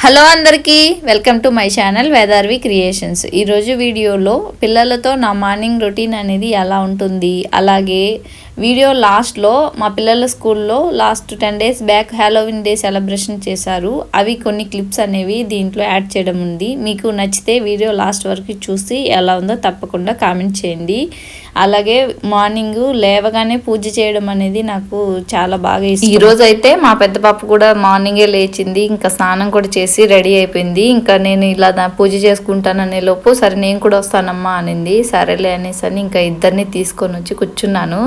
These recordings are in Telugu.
హలో అందరికీ welcome to my channel Vedarvi creations. ఈరోజు వీడియోలో పిల్లలతో నా మార్నింగ్ రొటీన్ అనేది ఎలా ఉంటుంది, అలాగే వీడియో లాస్ట్లో మా పిల్లల స్కూల్లో last 10 days back Halloween day celebration చేశారు. అవి కొన్ని క్లిప్స్ అనేవి దీంట్లో యాడ్ చేయడం ఉంది. మీకు నచ్చితే వీడియో లాస్ట్ వరకు చూసి ఎలా ఉందో తప్పకుండా కామెంట్ చేయండి. అలాగే మార్నింగ్ లేవగానే పూజ చేయడం అనేది నాకు చాలా బాగా ఇష్టం. ఈరోజు అయితే మా పెద్ద పాప కూడా మార్నింగే లేచింది, ఇంకా స్నానం కూడా చేసి రెడీ అయిపోయింది. ఇంకా నేను ఇలా పూజ చేసుకుంటాననే లోపు సరే నేను కూడా వస్తానమ్మా అనింది. సరేలే అనేసి అని ఇంకా ఇద్దరిని తీసుకొని వచ్చి కూర్చున్నాను.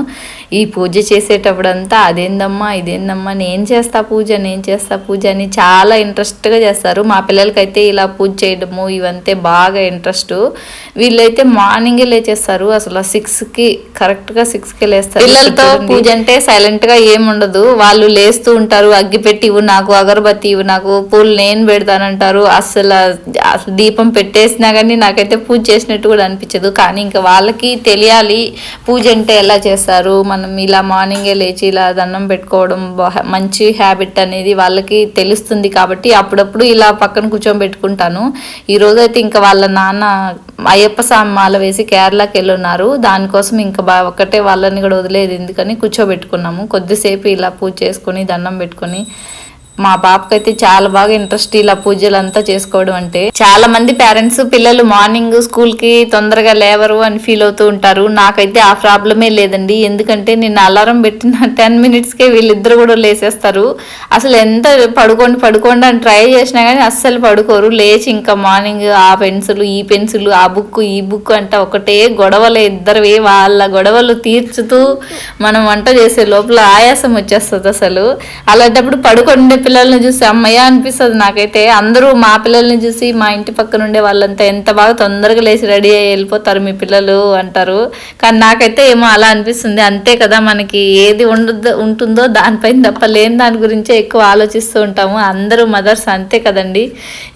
ఈ పూజ చేసేటప్పుడంతా అదేందమ్మా ఇదేందమ్మా నేను చేస్తా పూజ అని చాలా ఇంట్రెస్ట్గా చేస్తారు. మా పిల్లలకైతే ఇలా పూజ చేయడము ఇవంతే బాగా ఇంట్రెస్ట్. వీళ్ళైతే మార్నింగే లేచేస్తారు. అసలు 6కి కరెక్ట్గా 6కి లేస్తారు. పిల్లలతో పూజ అంటే సైలెంట్గా ఏముండదు. వాళ్ళు లేస్తూ ఉంటారు. అగ్గి పెట్టి ఇవ్వు నాకు, అగరబత్తి ఇవ్వు నాకు, పూలు నేను పెడతానంటారు. అసలు దీపం పెట్టేసినా కానీ నాకైతే పూజ చేసినట్టు కూడా అనిపించదు. కానీ ఇంకా వాళ్ళకి తెలియాలి పూజ అంటే ఎలా చేస్తారు, మనం ఇలా మార్నింగే లేచి ఇలా దండం పెట్టుకోవడం మంచి హ్యాబిట్ అనేది వాళ్ళకి తెలుస్తుంది. కాబట్టి అప్పుడప్పుడు ఇలా పక్కన కూర్చోబెట్టుకుంటాను. ఈరోజు అయితే ఇంకా వాళ్ళ నాన్న అయ్యప్ప స్వామి మాల వేసి కేరళకి వెళ్ళున్నారు. దానికోసం ఇంకా ఒక్కటే వాళ్ళని కూడా వదిలేదు ఎందుకని కూర్చోబెట్టుకున్నాము. కొద్దిసేపు ఇలా పూజ చేసుకొని దండం పెట్టుకొని మా పాపకైతే చాలా బాగా ఇంట్రెస్ట్ ఇలా పూజలు అంతా చేసుకోవడం అంటే. చాలా మంది పేరెంట్స్ పిల్లలు మార్నింగ్ స్కూల్కి తొందరగా లేవరు అని ఫీల్ అవుతూ ఉంటారు. నాకైతే ఆ ప్రాబ్లమే లేదండి. ఎందుకంటే నేను అలారం పెట్టిన 10 minutesకే వీళ్ళిద్దరు కూడా లేసేస్తారు. అసలు ఎంత పడుకోండి అని ట్రై చేసినా కానీ అస్సలు పడుకోరు. లేచి ఇంకా మార్నింగ్ ఆ పెన్సిల్ ఈ పెన్సిల్ ఆ బుక్ ఈ బుక్ అంటే ఒకటే గొడవలే ఇద్దరివి. వాళ్ళ గొడవలు తీర్చుతూ మనం వంట చేసే లోపల ఆయాసం వచ్చేస్తుంది అసలు. అలాంటప్పుడు పడుకుండే పిల్లల్ని చూసి అమ్మయ్య అనిపిస్తుంది నాకైతే. అందరూ మా పిల్లల్ని చూసి మా ఇంటి పక్కన ఉండే వాళ్ళంతా ఎంత బాగా తొందరగా లేచి రెడీ అయ్యి వెళ్ళిపోతారు మీ పిల్లలు అంటారు. కానీ నాకైతే ఏమో అలా అనిపిస్తుంది. అంతే కదా, మనకి ఏది ఉంటుందో దానిపైన తప్ప లేని దాని గురించే ఎక్కువ ఆలోచిస్తూ ఉంటాము. అందరూ మదర్స్ అంతే కదండి.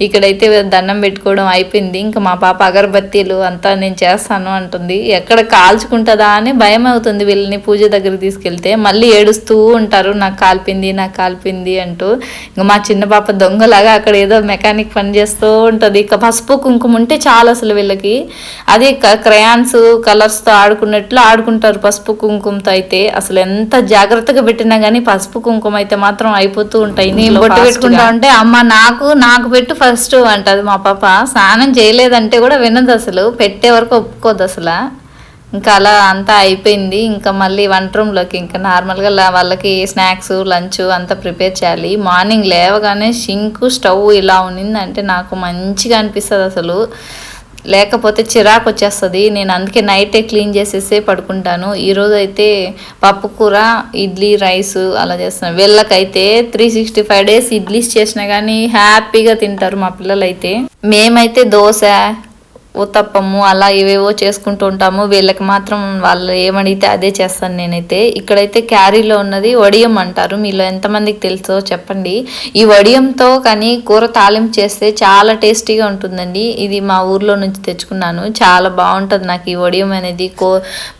ఇక్కడైతే దండం పెట్టుకోవడం అయిపోయింది. ఇంకా మా పాప అగరబత్తీలు అంతా నేను చేస్తాను అంటుంది. ఎక్కడ కాల్చుకుంటుందా అని భయం అవుతుంది వీళ్ళని పూజ దగ్గరికి తీసుకెళ్తే. మళ్ళీ ఏడుస్తూ ఉంటారు నాకు కాల్పింది అంటూ. ఇంకా మా చిన్న పాప దొంగలాగా అక్కడ ఏదో మెకానిక్ పని చేస్తూ ఉంటుంది. ఇక పసుపు కుంకుమ ఉంటే చాలా అసలు వీళ్ళకి అది క్రయాన్స్ కలర్స్తో ఆడుకున్నట్లు ఆడుకుంటారు. పసుపు కుంకుమతో అయితే అసలు ఎంత జాగ్రత్తగా పెట్టినా కానీ పసుపు కుంకుమ అయితే మాత్రం అయిపోతూ ఉంటాయి. నేను బొట్టు పెట్టుకుంటా ఉంటే అమ్మ నాకు పెట్టు ఫస్ట్ అంటది మా పాప. స్నానం చేయలేదంటే కూడా వినదు అసలు, పెట్టే వరకు ఒప్పుకోదు అసలు. ఇంకా అలా అంతా అయిపోయింది. ఇంకా మళ్ళీ వంట రూమ్లోకి ఇంకా నార్మల్గా వాళ్ళకి స్నాక్స్ లంచ్ అంతా ప్రిపేర్ చేయాలి. మార్నింగ్ లేవగానే స్టవ్ ఇలా ఉన్నిందంటే నాకు మంచిగా అనిపిస్తుంది అసలు. లేకపోతే చిరాకు వచ్చేస్తుంది. నేను అందుకే నైటే క్లీన్ చేసేసే పడుకుంటాను. ఈరోజు అయితే పప్పు కూర, ఇడ్లీ, రైస్ అలా చేస్తున్నాను. వీళ్ళకైతే 365 days ఇడ్లీస్ చేసినా కానీ హ్యాపీగా తింటారు మా పిల్లలైతే. మేమైతే దోశ ఉత్తప్పము అలా ఏవేవో చేసుకుంటూ ఉంటాము. వీళ్ళకి మాత్రం వాళ్ళు ఏమడిగితే అదే చేస్తాను నేనైతే. ఇక్కడైతే క్యారీలో ఉన్నది వడియం అంటారు. మీలో ఎంతమందికి తెలుసో చెప్పండి. ఈ వడియంతో కానీ కూర తాలింపు చేస్తే చాలా టేస్టీగా ఉంటుందండి. ఇది మా ఊర్లో నుంచి తెచ్చుకున్నాను. చాలా బాగుంటుంది నాకు ఈ వడియం అనేది.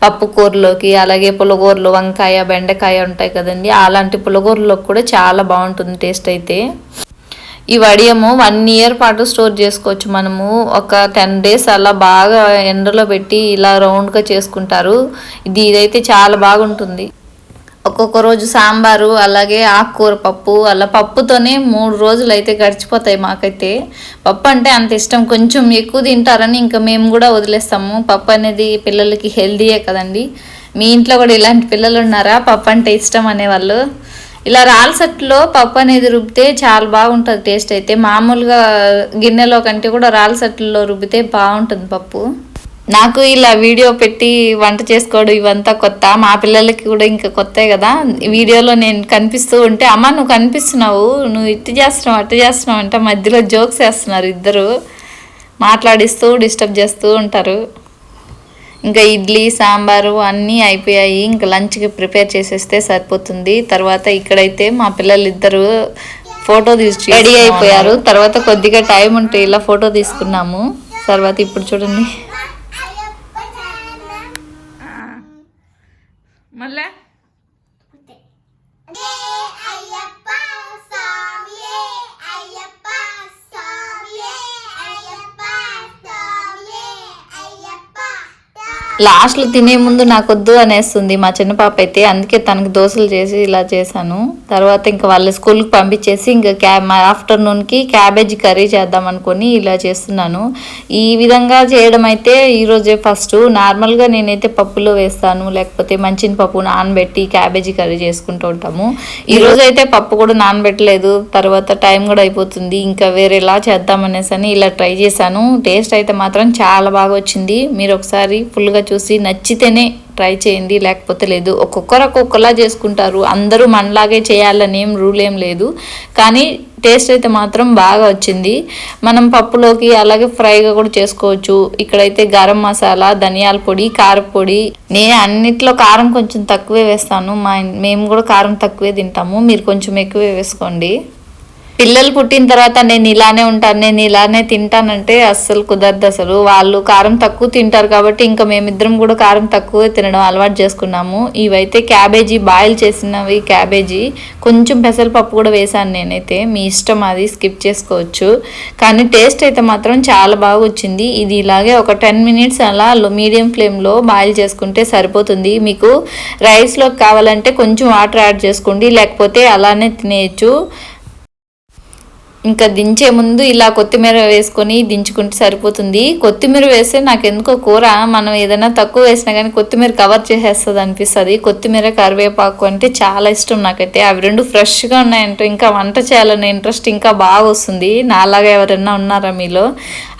పప్పు కూరలోకి, అలాగే పులగూరలు, వంకాయ బెండకాయ ఉంటాయి కదండి, అలాంటి పులగూరలోకి కూడా చాలా బాగుంటుంది టేస్ట్ అయితే. ఈ వడియము 1 year పాటు స్టోర్ చేసుకోవచ్చు మనము. ఒక 10 days అలా బాగా ఎండలో పెట్టి ఇలా రౌండ్గా చేసుకుంటారు. ఇదైతే చాలా బాగుంటుంది. ఒక్కొక్క రోజు సాంబారు, అలాగే ఆకుకూర పప్పు, అలా పప్పుతోనే 3 రోజులు అయితే గడిచిపోతాయి మాకైతే. పప్పు అంటే అంత ఇష్టం, కొంచెం ఎక్కువ తింటారని ఇంకా మేము కూడా వదిలేస్తాము. పప్పు అనేది పిల్లలకి హెల్దీయే కదండి. మీ ఇంట్లో కూడా ఇలాంటి పిల్లలు ఉన్నారా పప్పు అంటే ఇష్టం అనేవాళ్ళు? ఇలా రాల్సట్లో పప్పు అనేది రుబ్బితే చాలా బాగుంటుంది టేస్ట్ అయితే. మామూలుగా గిన్నెలో కంటే కూడా రాల్సట్లో రుబ్బితే బాగుంటుంది పప్పు. నాకు ఇలా వీడియో పెట్టి వంట చేసుకోవడం ఇవంతా కొత్త. మా పిల్లలకి కూడా ఇంకా కొత్త కదా. వీడియోలో నేను కనిపిస్తూ ఉంటే అమ్మ నువ్వు కనిపిస్తున్నావు, నువ్వు ఇటు చేస్తున్నావు అటు చేస్తున్నావు అంటే మధ్యలో జోక్స్ వేస్తున్నారు ఇద్దరు, మాట్లాడిస్తూ డిస్టర్బ్ చేస్తూ ఉంటారు. ఇంకా ఇడ్లీ సాంబారు అన్నీ అయిపోయాయి. ఇంకా లంచ్కి ప్రిపేర్ చేసేస్తే సరిపోతుంది. తర్వాత ఇక్కడైతే మా పిల్లలు ఇద్దరు ఫోటో తీసి రెడీ అయిపోయారు. తర్వాత కొద్దిగా టైం ఉంటే ఇలా ఫోటో తీసుకున్నాము. తర్వాత ఇప్పుడు చూడండి మళ్ళా లాస్ట్లో తినే ముందు నాకొద్దు అనేస్తుంది మా చిన్న పాప అయితే. అందుకే తనకు దోశలు చేసి ఇలా చేశాను. తర్వాత ఇంకా వాళ్ళ స్కూల్కి పంపించేసి ఇంకా ఆఫ్టర్నూన్కి క్యాబేజీ కర్రీ చేద్దాం అనుకొని ఇలా చేస్తున్నాను. ఈ విధంగా చేయడం అయితే ఈరోజే ఫస్ట్. నార్మల్గా నేనైతే పప్పులో వేస్తాను, లేకపోతే మంచిన పప్పు నానబెట్టి క్యాబేజీ కర్రీ చేసుకుంటూ ఉంటాము. ఈరోజు అయితే పప్పు కూడా నానబెట్టలేదు, తర్వాత టైం కూడా అయిపోతుంది, ఇంకా వేరేలా చేద్దామనేసి అని ఇలా ట్రై చేశాను. టేస్ట్ అయితే మాత్రం చాలా బాగా వచ్చింది. మీరు ఒకసారి ఫుల్గా చూసి నచ్చితేనే ట్రై చేయండి, లేకపోతే లేదు. ఒక్కొక్కరు ఒక్కొక్కలా చేసుకుంటారు, అందరూ మనలాగే చేయాలని ఏం రూల్ ఏం లేదు, కానీ టేస్ట్ అయితే మాత్రం బాగా వచ్చింది. మనం పప్పులోకి అలాగే ఫ్రైగా కూడా చేసుకోవచ్చు. ఇక్కడైతే గరం మసాలా, ధనియాల పొడి, కారపొడి, నేను అన్నిట్లో కారం కొంచెం తక్కువే వేస్తాను. మేము కూడా కారం తక్కువే తింటాము, మీరు కొంచెం ఎక్కువే వేసుకోండి. పిల్లలు పుట్టిన తర్వాత నేను ఇలానే ఉంటాను, నేను ఇలానే తింటానంటే అస్సలు కుదరదు. అసలు వాళ్ళు కారం తక్కువ తింటారు కాబట్టి ఇంకా మేమిద్దరం కూడా కారం తక్కువ తినడం అలవాటు చేసుకున్నాము. ఇవైతే క్యాబేజీ బాయిల్ చేసినవి, క్యాబేజీ కొంచెం పెసరపప్పు కూడా వేసాను నేనైతే. మీ ఇష్టం, అది స్కిప్ చేసుకోవచ్చు. కానీ టేస్ట్ అయితే మాత్రం చాలా బాగా వచ్చింది. ఇది ఇలాగే ఒక 10 minutes అలా మీడియం ఫ్లేమ్లో బాయిల్ చేసుకుంటే సరిపోతుంది. మీకు రైస్లోకి కావాలంటే కొంచెం వాటర్ యాడ్ చేసుకోండి, లేకపోతే అలానే తినేయచ్చు. ఇంకా దించే ముందు ఇలా కొత్తిమీర వేసుకొని దించుకుంటే సరిపోతుంది. కొత్తిమీర వేస్తే నాకు ఎందుకో కూర మనం ఏదైనా తక్కువ వేసినా కానీ కొత్తిమీర కవర్ చేసేస్తుంది అనిపిస్తుంది. కొత్తిమీర, కరివేపాకు అంటే చాలా ఇష్టం నాకైతే. అవి రెండు ఫ్రెష్గా ఉన్నాయంటే ఇంకా వంట చేయాలనే ఇంట్రెస్ట్ ఇంకా బాగా వస్తుంది. నాలాగా ఎవరైనా ఉన్నారా మీలో?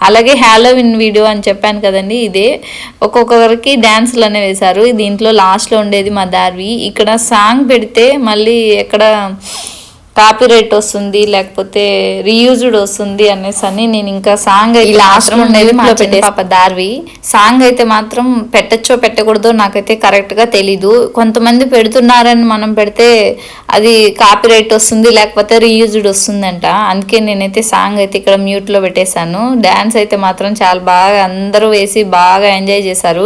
అలాగే హ్యాలోవిన్ వీడియో అని చెప్పాను కదండి, ఇదే. ఒక్కొక్కరికి డ్యాన్సులు అనేవి వేశారు. దీంట్లో లాస్ట్లో ఉండేది మా దార్వి. ఇక్కడ సాంగ్ పెడితే మళ్ళీ ఎక్కడ కాపీరైట్ వస్తుంది, లేకపోతే రీయూజ్డ్ వస్తుంది అనేసి అని నేను ఇంకా సాంగ్ లాస్ట్ ఉండేది మా చిన్న పాప దార్వి. సాంగ్ అయితే మాత్రం పెట్టచ్చో పెట్టకూడదో నాకైతే కరెక్ట్గా తెలీదు. కొంతమంది పెడుతున్నారని మనం పెడితే అది కాపీరైట్ వస్తుంది, లేకపోతే రీయూజ్డ్ వస్తుందంట. అందుకే నేనైతే సాంగ్ అయితే ఇక్కడ మ్యూట్లో పెట్టేశాను. డ్యాన్స్ అయితే మాత్రం చాలా బాగా అందరూ వేసి బాగా ఎంజాయ్ చేశారు.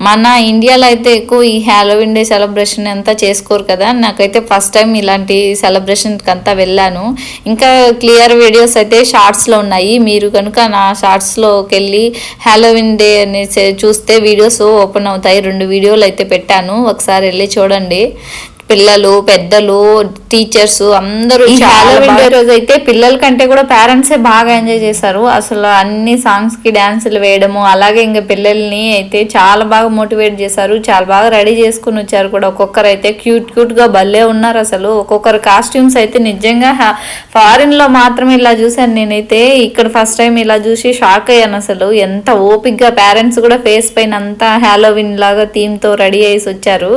మన ఇండియాలో అయితే ఎక్కువ ఈ హ్యాలోవిన్ డే సెలబ్రేషన్ అంతా చేసుకోరు కదా. నాకైతే ఫస్ట్ టైం ఇలాంటి సెలబ్రేషన్ అంతా వెళ్ళాను. ఇంకా క్లియర్ వీడియోస్ అయితే షార్ట్స్లో ఉన్నాయి. మీరు కనుక నా షార్ట్స్లోకి వెళ్ళి హ్యాలోవిన్ డే అని చూస్తే వీడియోస్ ఓపెన్ అవుతాయి. 2 వీడియోలు అయితే పెట్టాను, ఒకసారి వెళ్ళి చూడండి. పిల్లలు, పెద్దలు, టీచర్స్ అందరూ హ్యాలోవిన్ డే రోజు అయితే పిల్లల కంటే కూడా పేరెంట్సే బాగా ఎంజాయ్ చేశారు. అసలు అన్ని సాంగ్స్కి డ్యాన్సులు వేయడము, అలాగే ఇంకా పిల్లల్ని అయితే చాలా బాగా మోటివేట్ చేశారు. చాలా బాగా రెడీ చేసుకుని వచ్చారు కూడా. ఒక్కొక్కరు అయితే క్యూట్గా భలే ఉన్నారు. అసలు ఒక్కొక్కరు కాస్ట్యూమ్స్ అయితే నిజంగా ఫారిన్లో మాత్రమే ఇలా చూశాను నేనైతే. ఇక్కడ ఫస్ట్ టైం ఇలా చూసి షాక్ అయ్యాను. అసలు ఎంత ఓపిక్గా పేరెంట్స్ కూడా ఫేస్ పైన అంతా హ్యాలోవిన్ లాగా థీమ్తో రెడీ అయ్యి వచ్చారు.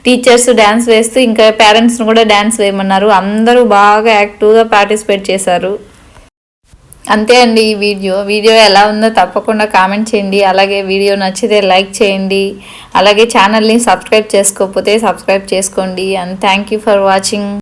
టీచర్స్ డ్యాన్స్ వేస్తూ ఇంకా పేరెంట్స్ని కూడా డ్యాన్స్ వేయమన్నారు. అందరూ బాగా యాక్టివ్గా పార్టిసిపేట్ చేశారు. అంతే అండి ఈ వీడియో ఎలా ఉందో తప్పకుండా కామెంట్ చేయండి. అలాగే వీడియో నచ్చితే లైక్ చేయండి. అలాగే ఛానల్ని సబ్స్క్రైబ్ చేసుకోకపోతే సబ్స్క్రైబ్ చేసుకోండి. And thank you for watching.